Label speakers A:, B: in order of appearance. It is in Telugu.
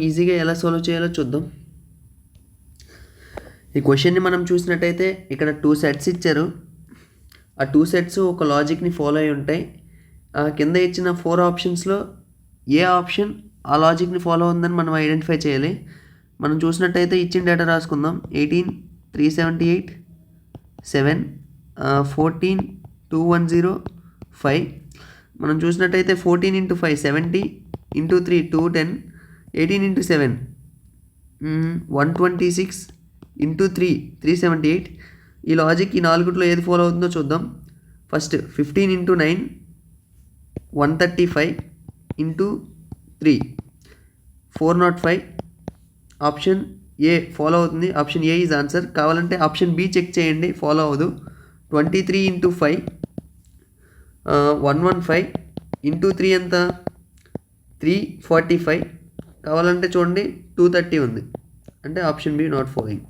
A: ఈజీగా ఎలా సాల్వ్ చేయాలో చూద్దాం. ఈ క్వశ్చన్ని మనం చూసినట్టయితే ఇక్కడ 2 సెట్స్ ఇచ్చారు. ఆ 2 సెట్స్ ఒక లాజిక్ని ఫాలో అయి ఉంటాయి. కింద ఇచ్చిన 4 ఆప్షన్స్లో ఏ ఆప్షన్ ఆ లాజిక్ని ఫాలో ఉందని మనం ఐడెంటిఫై చేయాలి. మనం చూసినట్టయితే ఇచ్చిన డేటా రాసుకుందాం. 18 378 7 14 210 5. మనం చూసినట్టయితే 14 into 5 70 into 3 210 18 into 7 126 into 3 378. ఈ లాజిక్ ఈ నాలుగుట్లో ఏది ఫాలో అవుతుందో చూద్దాం. First 15 into 9 135 into 3 405. Option A follow అవుతుంది. Option A is answer. కావాలంటే ఆప్షన్ బి చెక్ చేయండి, ఫాలో అవ్వదు. 23 into 5 115 into 3 ఎంత 345. కావాలంటే చూడండి 230 ఉంది. అంటే ఆప్షన్ బి నాట్ ఫాలోయింగ్.